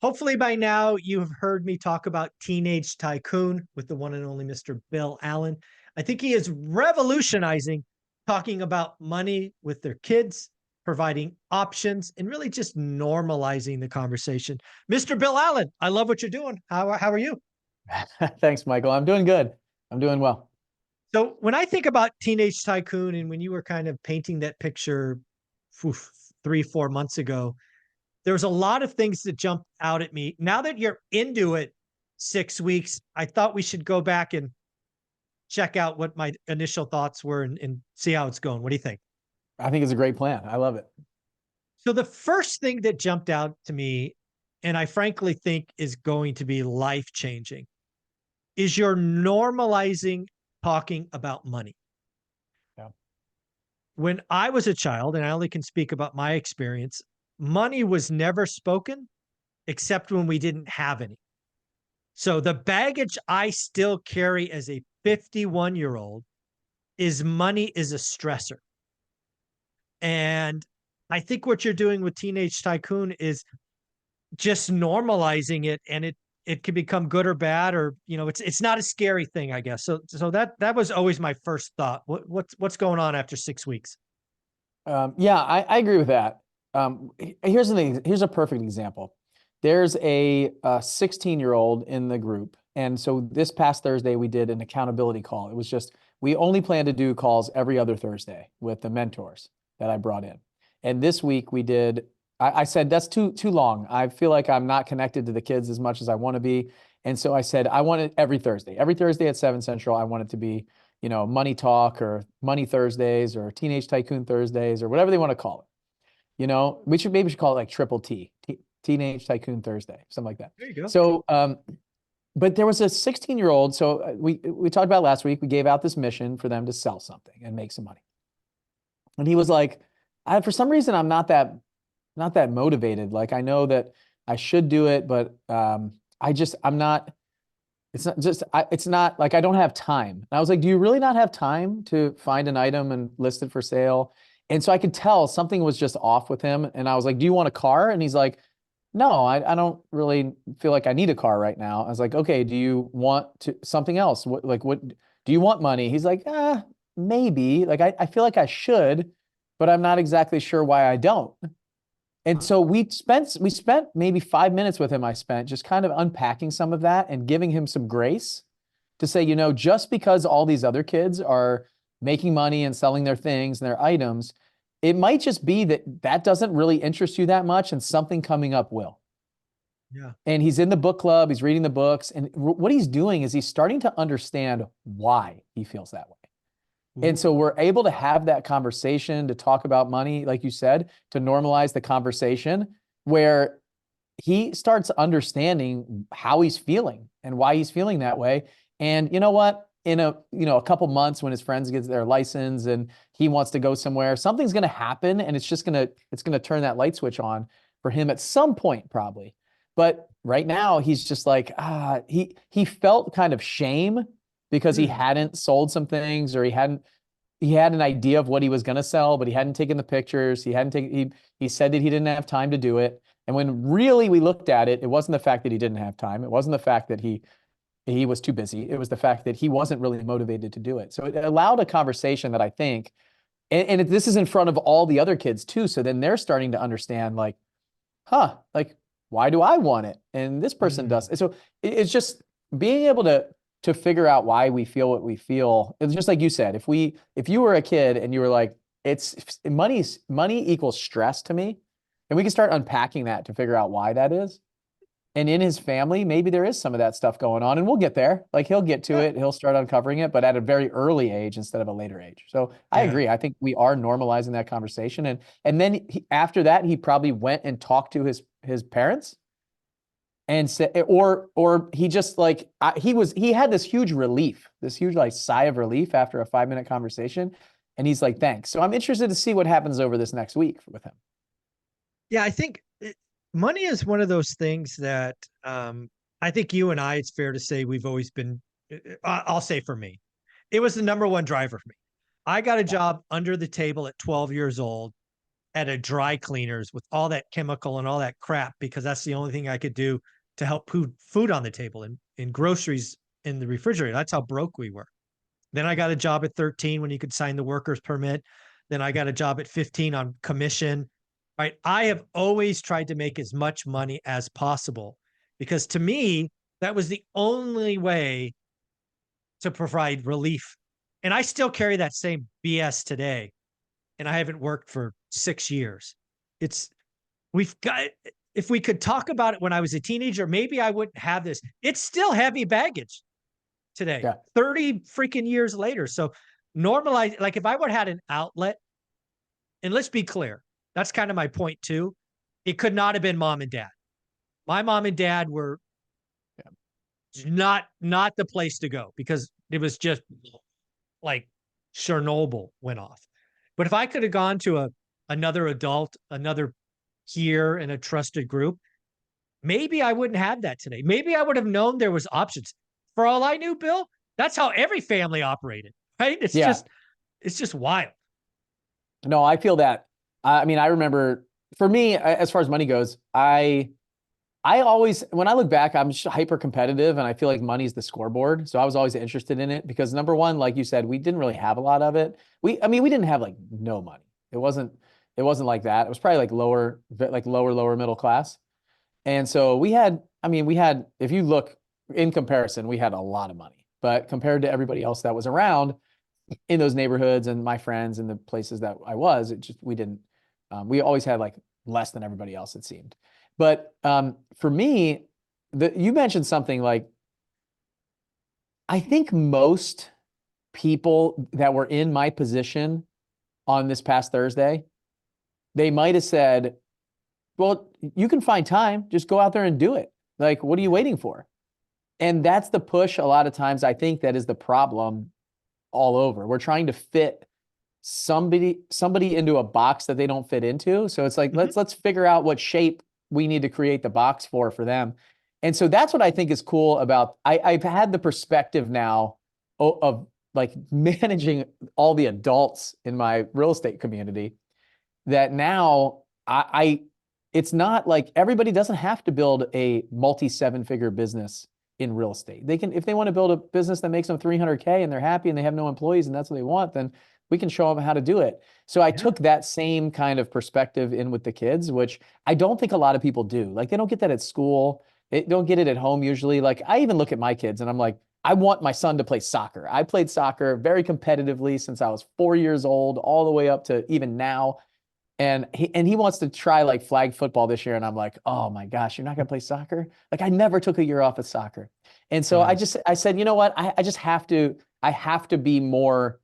Hopefully by now you have heard me talk about Teenage Tycoon with the one and only Mr. Bill Allen. I think he is revolutionizing talking about money with their kids, providing options, and really just normalizing the conversation. Mr. Bill Allen, I love what you're doing. How are you? Thanks, Michael. I'm doing good. I'm doing well. So when I think about Teenage Tycoon and when you were kind of painting that picture 3, 4 months ago, there's a lot of things that jumped out at me. Now that you're into it 6 weeks, I thought we should go back and check out what my initial thoughts were and see how it's going. What do you think? I think it's a great plan. I love it. So the first thing that jumped out to me, and I frankly think is going to be life changing, is you're normalizing talking about money. Yeah. When I was a child, and I only can speak about my experience, money was never spoken except when we didn't have any. So the baggage I still carry as a 51-year-old is money is a stressor. And I think what you're doing with Teenage Tycoon is just normalizing it, and it can become good or bad, or it's not a scary thing, I guess. So that was always my first thought. What's going on after 6 weeks? Yeah, I agree with that. Here's a perfect example. There's a 16-year-old in the group. And so this past Thursday, we did an accountability call. It was just, we only plan to do calls every other Thursday with the mentors that I brought in. And this week we did, I said, that's too long. I feel like I'm not connected to the kids as much as I want to be. And so I said, I want it every Thursday at 7 Central. I want it to be, money talk or money Thursdays or teenage tycoon Thursdays or whatever they want to call it. We should call it like triple teenage tycoon Thursday, something like that. There you go. So, but there was a 16-year-old. So we talked about last week, we gave out this mission for them to sell something and make some money. And he was like, for some reason, I'm not that motivated. Like, I know that I should do it, but I'm not, it's not like I don't have time. And I was like, do you really not have time to find an item and list it for sale? And so I could tell something was just off with him. And I was like, do you want a car? And he's like, no, I don't really feel like I need a car right now. I was like, okay, do you want something else? What do you want money? He's like, maybe. Like, I feel like I should, but I'm not exactly sure why I don't. And so we spent maybe 5 minutes with him. I spent just kind of unpacking some of that and giving him some grace to say, just because all these other kids are making money and selling their things and their items, it might just be that doesn't really interest you that much, and something coming up will. Yeah. And he's in the book club, he's reading the books, and what he's doing is he's starting to understand why he feels that way. And so we're able to have that conversation, to talk about money, like you said, to normalize the conversation where he starts understanding how he's feeling and why he's feeling that way. And you know what? In a couple months, when his friends get their license and he wants to go somewhere, something's going to happen, and it's going to turn that light switch on for him at some point, probably. But right now, he's just like, he felt kind of shame because he hadn't sold some things, or he had an idea of what he was going to sell, but he hadn't taken the pictures. He said that he didn't have time to do it. And when really we looked at it, it wasn't the fact that he didn't have time. It wasn't the fact that he was too busy. It was the fact that he wasn't really motivated to do it. So it allowed a conversation that I think, and this is in front of all the other kids too. So then they're starting to understand, like, like, why do I want it? And this person does. So it's just being able to figure out why we feel what we feel. It's just like you said, if you were a kid and you were like, money equals stress to me, and we can start unpacking that to figure out why that is. And in his family, maybe there is some of that stuff going on, and we'll get there. Like, he'll get to it, he'll start uncovering it, but at a very early age instead of a later age. So I agree. I think we are normalizing that conversation. And then after that, he probably went and talked to his parents and said, or he just like, he had this huge relief, this huge like sigh of relief after a 5-minute conversation. And he's like, thanks. So I'm interested to see what happens over this next week with him. Yeah, I think money is one of those things that I think you and I, it's fair to say, we've always been, I'll say for me, it was the number one driver for me. I got a job under the table at 12 years old at a dry cleaners with all that chemical and all that crap because that's the only thing I could do to help put food on the table and in groceries in the refrigerator. That's how broke we were. Then I got a job at 13 when you could sign the worker's permit. Then I got a job at 15 on commission. Right. I have always tried to make as much money as possible because to me, that was the only way to provide relief. And I still carry that same BS today. And I haven't worked for 6 years. It's, we've got, if we could talk about it when I was a teenager, maybe I wouldn't have this. It's still heavy baggage today, Yeah. 30 freaking years later. So normalize, like if I would have had an outlet, and let's be clear, that's kind of my point too. It could not have been mom and dad. My mom and dad were not the place to go because it was just like Chernobyl went off. But if I could have gone to another adult, another peer in a trusted group, maybe I wouldn't have that today. Maybe I would have known there was options. For all I knew, Bill, that's how every family operated, right? It's just wild. No, I feel that. I mean, I remember for me, as far as money goes, I always, when I look back, I'm just hyper competitive and I feel like money's the scoreboard. So I was always interested in it because number one, like you said, we didn't really have a lot of it. We didn't have like no money. It wasn't like that. It was probably like lower middle class. And so we had, if you look in comparison, we had a lot of money, but compared to everybody else that was around in those neighborhoods and my friends and the places that I was, we always had like less than everybody else, it seemed. But for me, you mentioned something like, I think most people that were in my position on this past Thursday, they might have said, well, you can find time, just go out there and do it. Like, what are you waiting for? And that's the push a lot of times, I think that is the problem all over. We're trying to fit somebody into a box that they don't fit into. So it's like, let's figure out what shape we need to create the box for them. And so that's what I think is cool about, I've had the perspective now of like managing all the adults in my real estate community that now it's not like everybody doesn't have to build a multi-7-figure business in real estate. They can, if they want to build a business that makes them 300K and they're happy and they have no employees and that's what they want, then we can show them how to do it. So I took that same kind of perspective in with the kids, which I don't think a lot of people do. Like they don't get that at school. They don't get it at home usually. Like I even look at my kids and I'm like, I want my son to play soccer. I played soccer very competitively since I was 4 years old, all the way up to even now. And he wants to try like flag football this year. And I'm like, oh my gosh, you're not going to play soccer? Like I never took a year off of soccer. And so I said, you know what? I just have to be more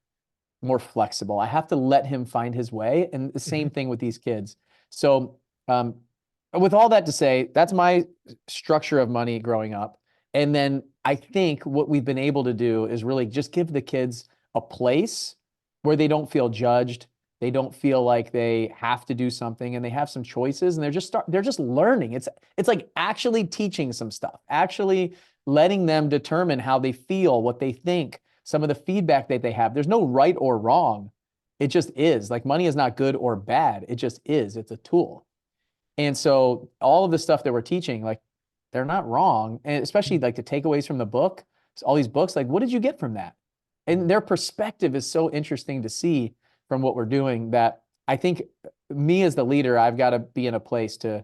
flexible. I have to let him find his way. And the same thing with these kids. So with all that to say, that's my structure of money growing up. And then I think what we've been able to do is really just give the kids a place where they don't feel judged. They don't feel like they have to do something and they have some choices and they're just learning. It's like actually teaching some stuff, actually letting them determine how they feel, what they think, some of the feedback that they have. There's no right or wrong. It just is. Like money is not good or bad. It just is. It's a tool. And so all of the stuff that we're teaching, like they're not wrong. And especially like the takeaways from the book, all these books, like what did you get from that? And their perspective is so interesting to see from what we're doing that I think me as the leader, I've got to be in a place to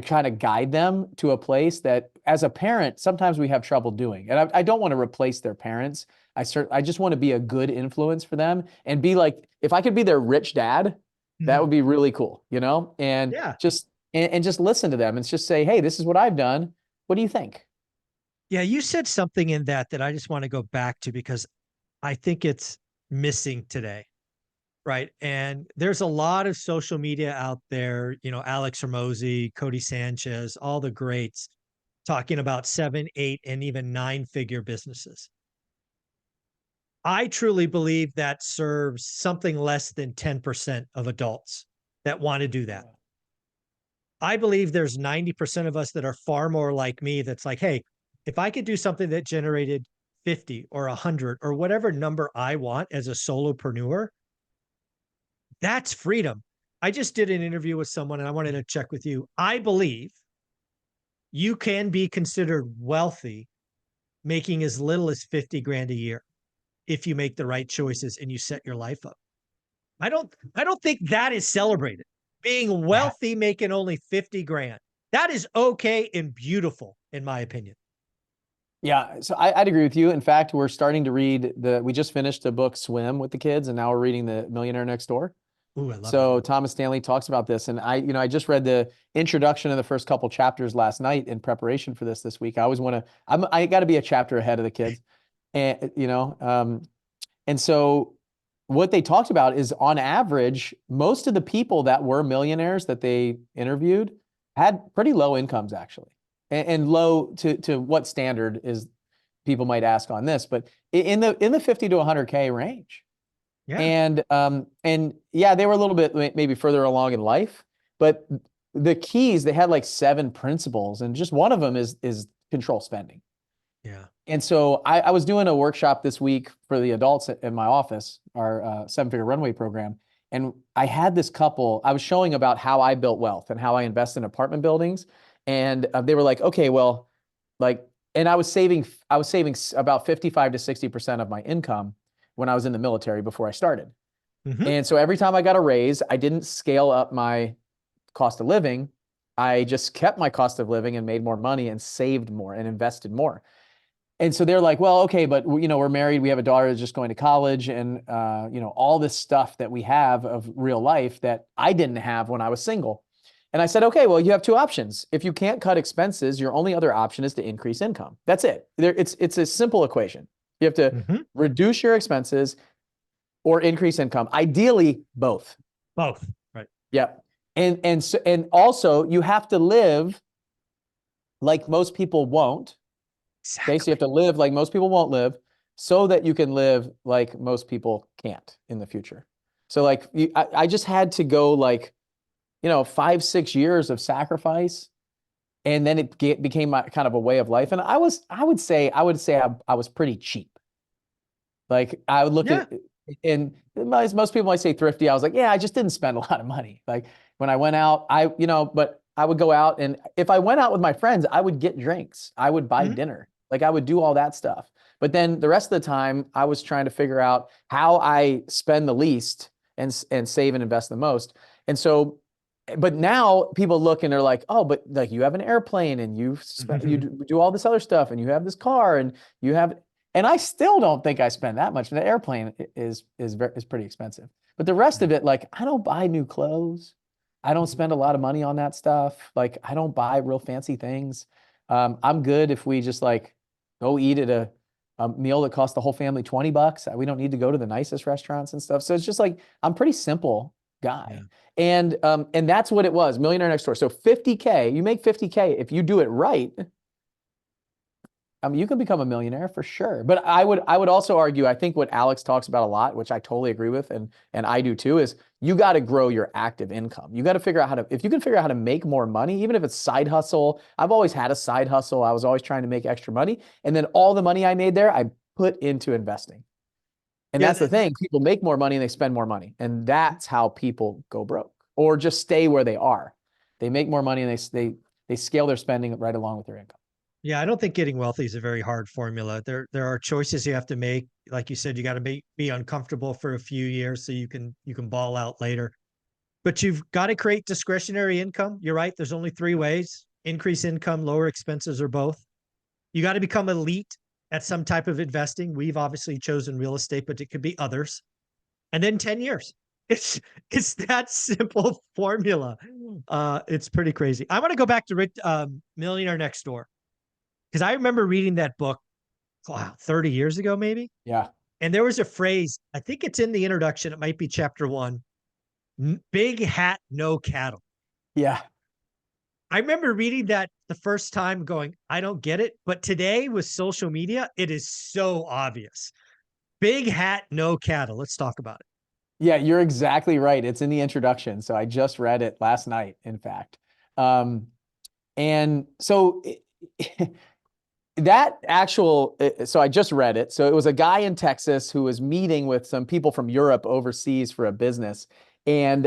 kind of guide them to a place that as a parent, sometimes we have trouble doing. And I don't want to replace their parents. I just want to be a good influence for them and be like, if I could be their rich dad, that would be really cool, you know? And just listen to them and just say, hey, this is what I've done. What do you think? Yeah, you said something in that I just want to go back to because I think it's missing today. Right. And there's a lot of social media out there, you know, Alex Ramosi, Cody Sanchez, all the greats talking about 7, 8, and even 9-figure businesses. I truly believe that serves something less than 10% of adults that want to do that. I believe there's 90% of us that are far more like me. That's like, hey, if I could do something that generated 50 or 100 or whatever number I want as a solopreneur, that's freedom. I just did an interview with someone and I wanted to check with you. I believe you can be considered wealthy making as little as 50 grand a year if you make the right choices and you set your life up. I don't think that is celebrated. Being Yeah. wealthy making only 50 grand. That is okay and beautiful in my opinion. Yeah, so I'd agree with you. In fact, we're starting to read we just finished the book Swim with the kids, and now we're reading the Millionaire Next Door. Ooh, I love that. So Thomas Stanley talks about this, and I just read the introduction of the first couple chapters last night in preparation for this week. I always want to, I got to be a chapter ahead of the kids, and and so what they talked about is, on average, most of the people that were millionaires that they interviewed had pretty low incomes, actually, and low to what standard is, people might ask on this, but in the 50 to 100K range. Yeah. And yeah, they were a little bit maybe further along in life, but the keys, they had like 7 principles, and just one of them is control spending. Yeah. And so I was doing a workshop this week for the adults in my office, our 7-figure runway program. And I had this couple, I was showing about how I built wealth and how I invest in apartment buildings. And they were like, okay, well, like, and I was saving about 55 to 60% of my income when I was in the military before I started. Mm-hmm. And so every time I got a raise, I didn't scale up my cost of living. I just kept my cost of living and made more money and saved more and invested more. And so they're like, well, okay, but we're married, we have a daughter that's just going to college, and all this stuff that we have of real life that I didn't have when I was single. And I said, okay, well, you have 2 options. If you can't cut expenses, your only other option is to increase income. That's it. It's a simple equation. You have to reduce your expenses or increase income. Ideally, both. Both. Right. Yeah. And also you have to live like most people won't. Exactly. Okay, so you have to live like most people won't live, so that you can live like most people can't in the future. So like I just had to go like 5-6 years of sacrifice, and then it became my kind of a way of life. And I would say I was pretty cheap. Like I would look at, and most people might say thrifty. I was like, yeah, I just didn't spend a lot of money. Like when I went out, but I would go out, and if I went out with my friends, I would get drinks. I would buy dinner. Like I would do all that stuff. But then the rest of the time, I was trying to figure out how I spend the least and save and invest the most. And so, but now people look and they're like, oh, but like you have an airplane, and you do all this other stuff, and you have this car, and you have, and I still don't think I spend that much. The airplane is pretty expensive. But the rest of it, like I don't buy new clothes. I don't spend a lot of money on that stuff. Like I don't buy real fancy things. I'm good if we just like go eat at a meal that costs the whole family $20. We don't need to go to the nicest restaurants and stuff. So it's just like, I'm a pretty simple guy. Yeah. And that's what it was, Millionaire Next Door. So 50K, you make 50K. If you do it right, you can become a millionaire for sure. But I would also argue, I think what Alex talks about a lot, which I totally agree with, and I do too, is you got to grow your active income. You got to figure out if you can figure out how to make more money, even if it's side hustle. I've always had a side hustle. I was always trying to make extra money. And then all the money I made there, I put into investing. And that's the thing. People make more money and they spend more money. And that's how people go broke or just stay where they are. They make more money and they scale their spending right along with their income. Yeah, I don't think getting wealthy is a very hard formula. There are choices you have to make. Like you said, you got to be uncomfortable for a few years so you can ball out later. But you've got to create discretionary income. You're right. There's only 3 ways: increase income, lower expenses, or both. You got to become elite at some type of investing. We've obviously chosen real estate, but it could be others. And then 10 years. It's that simple formula. It's pretty crazy. I want to go back to Millionaire Next Door, because I remember reading that book, 30 years ago, maybe. Yeah. And there was a phrase, I think it's in the introduction. It might be chapter 1. Big hat, no cattle. Yeah. I remember reading that the first time going, I don't get it. But today with social media, it is so obvious. Big hat, no cattle. Let's talk about it. Yeah, you're exactly right. It's in the introduction. So I just read it last night, in fact. And so so I just read it. So it was a guy in Texas who was meeting with some people from Europe overseas for a business. And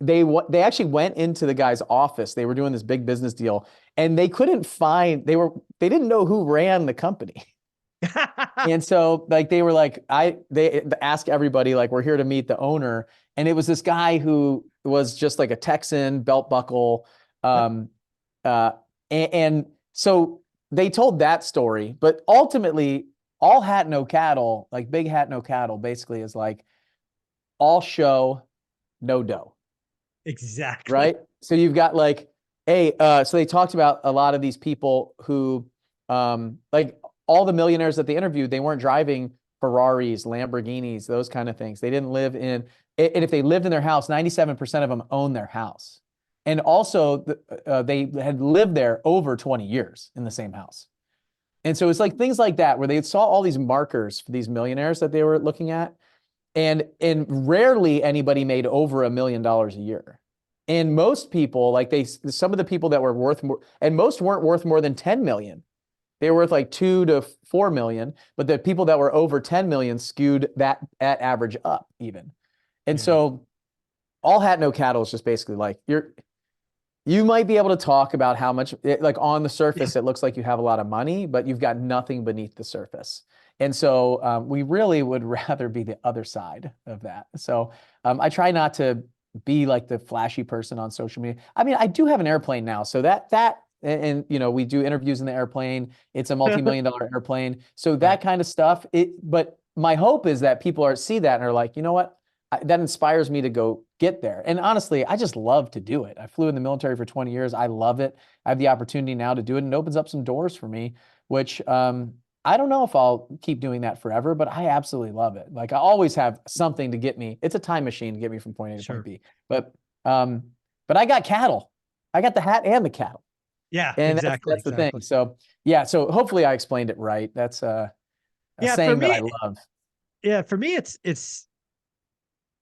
they actually went into the guy's office. They were doing this big business deal, and they couldn't find, they didn't know who ran the company. And so like they were like, they asked everybody, like, we're here to meet the owner. And it was this guy who was just like a Texan, belt buckle. Um, and so they told that story, but ultimately, all hat, no cattle, like big hat, no cattle, basically is like all show, no dough. Exactly. Right? So you've got like, hey, so they talked about a lot of these people who, like all the millionaires that they interviewed, they weren't driving Ferraris, Lamborghinis, those kind of things. They didn't live in, and if they lived in their house, 97% of them own their house. And also, they had lived there over 20 years in the same house. And so it's like things like that, where they saw all these markers for these millionaires that they were looking at. And rarely anybody made over $1 million a year. And most people, like some of the people that were worth more, and most weren't worth more than 10 million. They were worth like 2 to 4 million, but the people that were over 10 million skewed that average up even. And so all hat, no cattle is just basically like you might be able to talk about how much, like on the surface, it looks like you have a lot of money, but you've got nothing beneath the surface. And so we really would rather be the other side of that. So I try not to be like the flashy person on social media. I mean, I do have an airplane now, so and you know, we do interviews in the airplane. It's a multi-million-dollar airplane. So that kind of stuff, but my hope is that people see that and are like, you know what? That inspires me to go get there. And honestly, I just love to do it. I flew in the military for 20 years. I love it. I have the opportunity now to do it, and it opens up some doors for me, which I don't know if I'll keep doing that forever, but I absolutely love it. Like I always have something to get me. It's a time machine to get me from point A to point B. But I got cattle. I got the hat and the cattle. Yeah, And exactly. that's the thing. So yeah, so hopefully I explained it right. That's a saying that I love. Yeah, for me, it's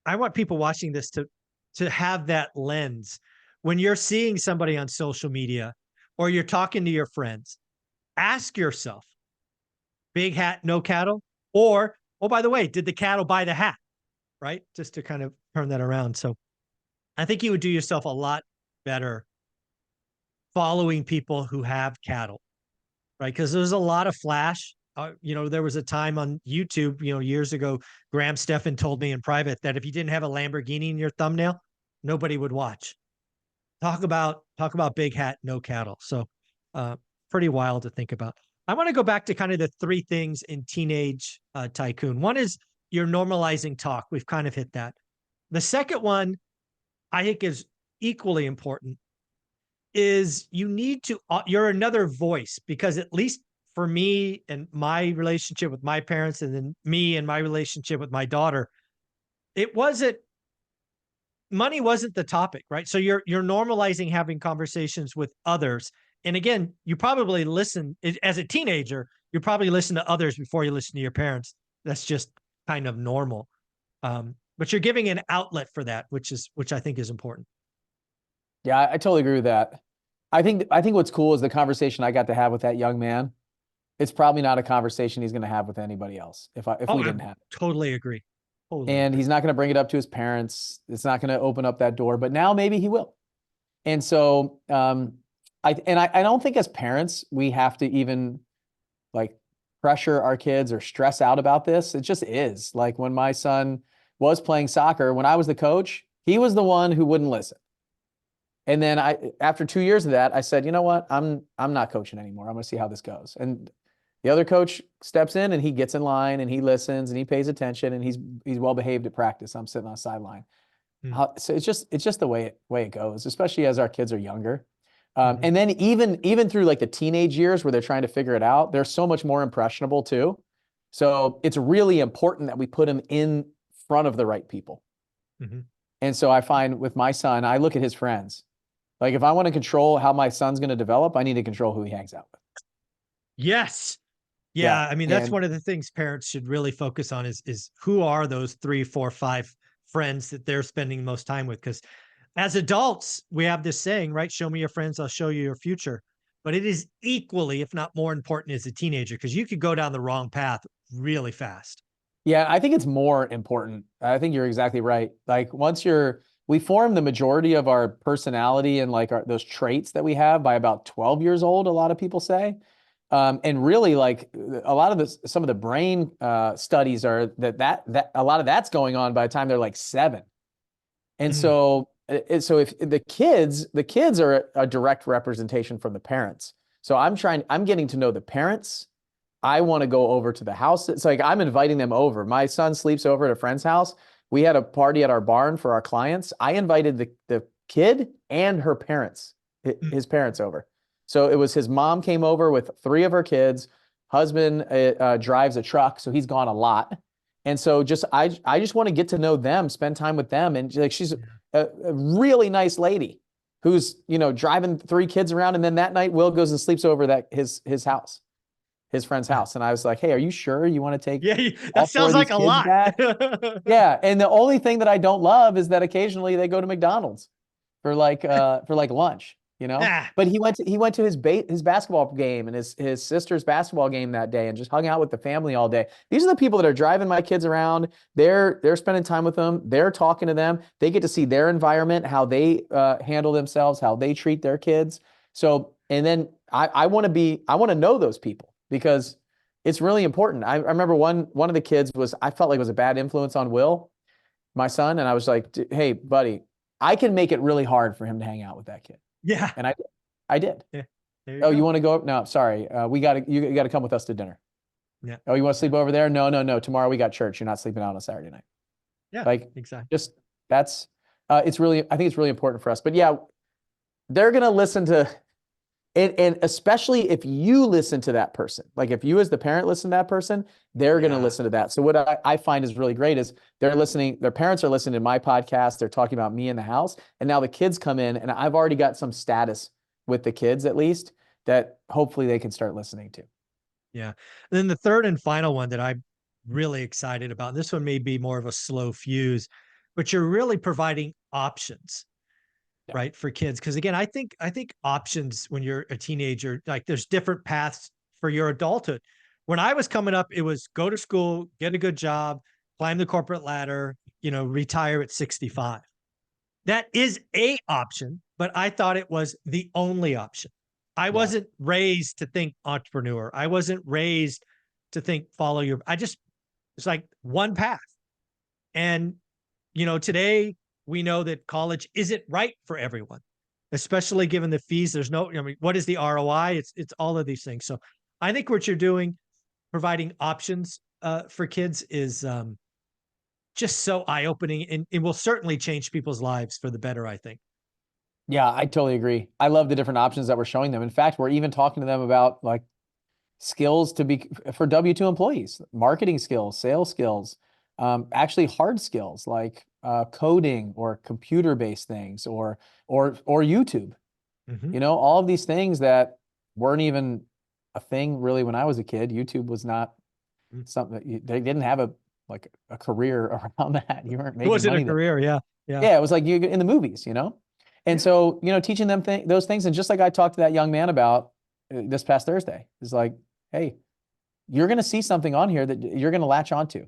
I want people watching this to have that lens. When you're seeing somebody on social media or you're talking to your friends, ask yourself, big hat, no cattle? Or, oh, by the way, did the cattle buy the hat? Right? Just to kind of turn that around. So I think you would do yourself a lot better following people who have cattle, right? Because there's a lot of flash. You know, there was a time on YouTube, you know, years ago, Graham Stephan told me in private that if you didn't have a Lamborghini in your thumbnail, nobody would watch. Talk about big hat, no cattle. So pretty wild to think about. I want to go back to kind of the three things in teenage Tycoon. One is you're normalizing talk. We've kind of hit that. The second one I think is equally important is you need to, you're another voice, because at least for me and my relationship with my parents, and then me and my relationship with my daughter, money wasn't the topic, right? So you're normalizing having conversations with others. And again, you probably listen as a teenager, you probably listen to others before you listen to your parents. That's just kind of normal. But you're giving an outlet for that, which I think is important. Yeah, I totally agree with that. I think what's cool is the conversation I got to have with that young man. It's probably not a conversation he's going to have with anybody else if we didn't have it. Totally agree. And he's not going to bring it up to his parents. It's not going to open up that door, but now maybe he will. And so I don't think as parents we have to even like pressure our kids or stress out about this. It just is. Like when my son was playing soccer, when I was the coach, he was the one who wouldn't listen. And then after 2 years of that, I said, you know what? I'm not coaching anymore. I'm going to see how this goes. And the other coach steps in and he gets in line and he listens and he pays attention and he's well behaved at practice. I'm sitting on the sideline. So it's just the way it goes, especially as our kids are younger. And then even through like the teenage years where they're trying to figure it out, they're so much more impressionable too. So it's really important that we put them in front of the right people. And so I find with my son, I look at his friends. Like if I want to control how my son's going to develop, I need to control who he hangs out with. Yes. Yeah. I mean, that's one of the things parents should really focus on is who are those 3, 4, 5 friends that they're spending most time with? Because as adults, we have this saying, right? Show me your friends, I'll show you your future. But it is equally, if not more important as a teenager, because you could go down the wrong path really fast. Yeah, I think it's more important. I think you're exactly right. Like once you're we form the majority of our personality and like those traits that we have by about 12 years old, a lot of people say. And really, like a lot of this, some of the brain studies are that a lot of that's going on by the time they're like 7. And Mm. so if the kids are a direct representation from the parents. So I'm getting to know the parents. I want to go over to the house. It's like I'm inviting them over. My son sleeps over at a friend's house. We had a party at our barn for our clients. I invited the kid and her parents, his parents over. So it was his mom came over with 3 of her kids. Husband drives a truck, so he's gone a lot. And so I just want to get to know them, spend time with them. And like she's a really nice lady who's, driving 3 kids around. And then that night, Will goes and sleeps over his house, his friend's house. And I was like, hey, are you sure you want to take That all 4 sounds of these like a kids lot. back? Yeah. And the only thing that I don't love is that occasionally they go to McDonald's for like lunch, Ah, but he went to his basketball game and his sister's basketball game that day and just hung out with the family all day. These are the people that are driving my kids around. They're spending time with them. They're talking to them. They get to see their environment, how they handle themselves, how they treat their kids. So, and then I want to know those people because it's really important. I remember one of the kids I felt like was a bad influence on Will, my son. And I was like, hey, buddy, I can make it really hard for him to hang out with that kid. yeah. And I did. Yeah. There Oh, go. you want to go? No, sorry. You got to come with us to dinner. Yeah. Oh, you want to sleep over there? No. Tomorrow we got church. You're not sleeping out on Saturday night. Yeah. Like Exactly. just that's I think it's really important for us. But yeah, they're going to listen to and especially if you listen to that person, like if you as the parent listen to that person, they're going to listen to that. So what I find is really great is their parents are listening to my podcast. They're talking about me in the house. And now the kids come in and I've already got some status with the kids at least that hopefully they can start listening to. Yeah. And then the third and final one that I'm really excited about, this one may be more of a slow fuse, but you're really providing options. Yeah. Right, for kids. Because again, I think options when you're a teenager, like there's different paths for your adulthood. When I was coming up, it was go to school, get a good job, climb the corporate ladder, retire at 65. That is a option, but I thought it was the only option. I wasn't raised to think entrepreneur. I wasn't raised to think it's like one path. And today we know that college isn't right for everyone, especially given the fees. There's what is the ROI? It's all of these things. So I think what you're doing, providing options for kids is just so eye-opening and it will certainly change people's lives for the better, I think. Yeah, I totally agree. I love the different options that we're showing them. In fact, we're even talking to them about like skills for W-2 employees, marketing skills, sales skills, actually hard skills like coding or computer-based things or YouTube. Mm-hmm. All of these things that weren't even a thing really when I was a kid. YouTube was not something that they didn't have a career around that. You weren't It making wasn't a money there. career. Yeah. Yeah, it was like you in the movies, And so, teaching them those things. And just like I talked to that young man about this past Thursday, is like, hey, you're going to see something on here that you're going to latch onto.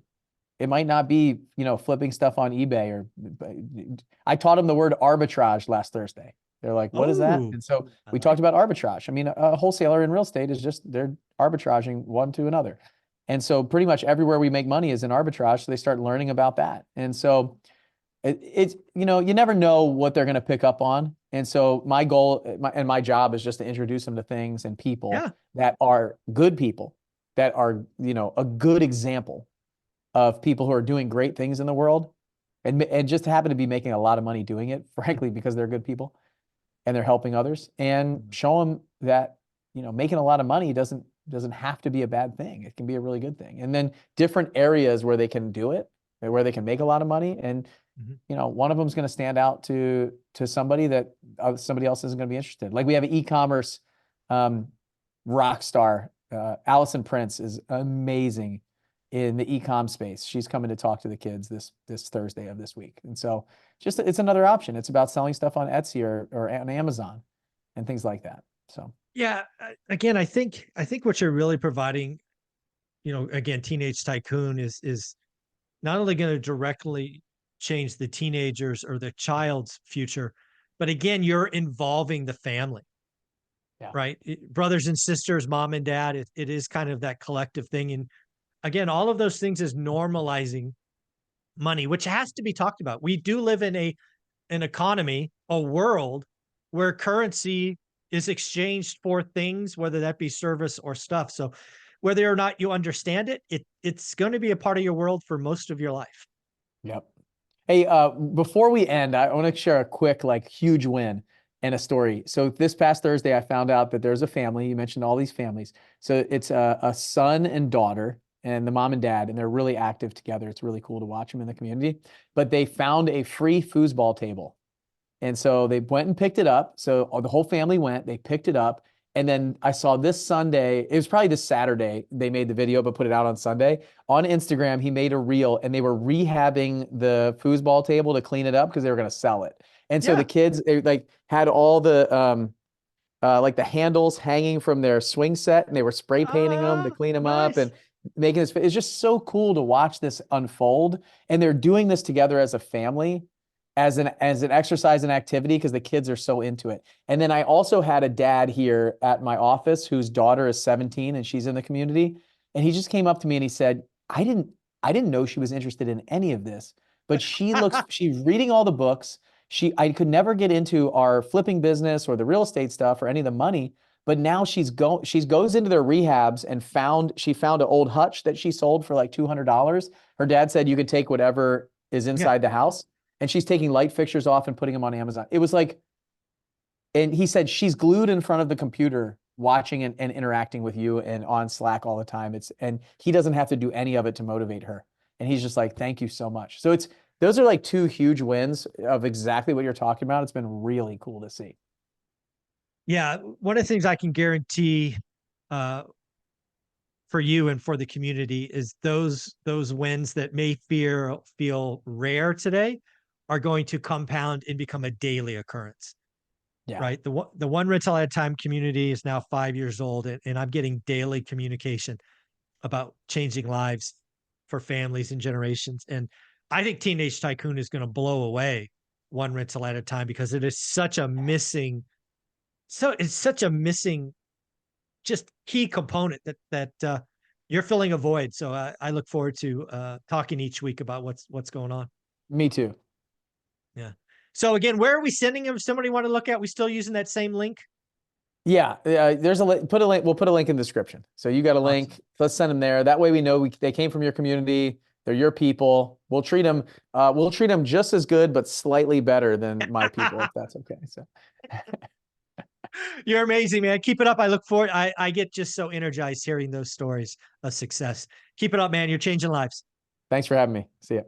It might not be, flipping stuff on eBay I taught them the word arbitrage last Thursday. They're like, what is that? And so we talked about arbitrage. I mean, a wholesaler in real estate is they're arbitraging one to another. And so pretty much everywhere we make money is in arbitrage. So they start learning about that. And so it's, you never know what they're going to pick up on. And so my goal and my job is just to introduce them to things and people that are good people, that are, a good example of people who are doing great things in the world and just happen to be making a lot of money doing it, frankly, because they're good people and they're helping others, and show them that, making a lot of money doesn't have to be a bad thing. It can be a really good thing. And then different areas where they can do it, where they can make a lot of money. And, one of them is going to stand out to somebody that somebody else isn't going to be interested. Like we have an e-commerce rock star. Allison Prince is amazing in the e-com space. She's coming to talk to the kids this Thursday of this week. And so it's another option. It's about selling stuff on Etsy or on Amazon and things like that. So, yeah, again, I think what you're really providing, again, Teenage Tycoon is not only going to directly change the teenagers or the child's future. But again, you're involving the family, Yeah. right? Brothers and sisters, mom and dad, it is kind of that collective thing. And again, all of those things is normalizing money, which has to be talked about. We do live in an economy, a world where currency is exchanged for things, whether that be service or stuff. So whether or not you understand it, it's going to be a part of your world for most of your life. Yep. Hey, before we end, I want to share a quick, like, huge win and a story. So this past Thursday, I found out that there's a family. You mentioned all these families. So it's a son and daughter and the mom and dad, and they're really active together. It's really cool to watch them in the community. But they found a free foosball table. And so they went and picked it up. So the whole family went, they picked it up. And then I saw this Sunday, it was probably this Saturday, they made the video, but put it out on Sunday. On Instagram, he made a reel and they were rehabbing the foosball table to clean it up because they were going to sell it. And so the kids, they like had all the, like the handles hanging from their swing set, and they were spray painting them to clean them up and making this. It's just so cool to watch this unfold. And they're doing this together as a family, as an exercise and activity, because the kids are so into it. And then I also had a dad here at my office whose daughter is 17 and she's in the community. And he just came up to me and he said, I didn't know she was interested in any of this, but she's reading all the books. I could never get into our flipping business or the real estate stuff or any of the money, but now she goes into their rehabs and she found an old hutch that she sold for like $200. Her dad said you could take whatever is inside the house. And she's taking light fixtures off and putting them on Amazon. It was like, and he said she's glued in front of the computer watching and interacting with you and on Slack all the time. And he doesn't have to do any of it to motivate her. And he's just like, thank you so much. So those are like two huge wins of exactly what you're talking about. It's been really cool to see. Yeah. One of the things I can guarantee for you and for the community is those wins that may feel rare today are going to compound and become a daily occurrence. Yeah. Right. The one rental at a time community is now 5 years old, and I'm getting daily communication about changing lives for families and generations. And I think Teenage Tycoon is going to blow away one rental at a time because it is such a missing, just key component that you're filling a void. So I look forward to talking each week about what's going on. Me too. Yeah. So again, where are we sending them? If somebody want to look at, we still using that same link? Yeah, there's a link. We'll put a link in the description. So you got a link. Awesome. Let's send them there. That way we know they came from your community. They're your people. We'll treat them just as good, but slightly better than my people, if that's okay. So you're amazing, man. Keep it up. I look forward. I get just so energized hearing those stories of success. Keep it up, man. You're changing lives. thanks for having me. See ya.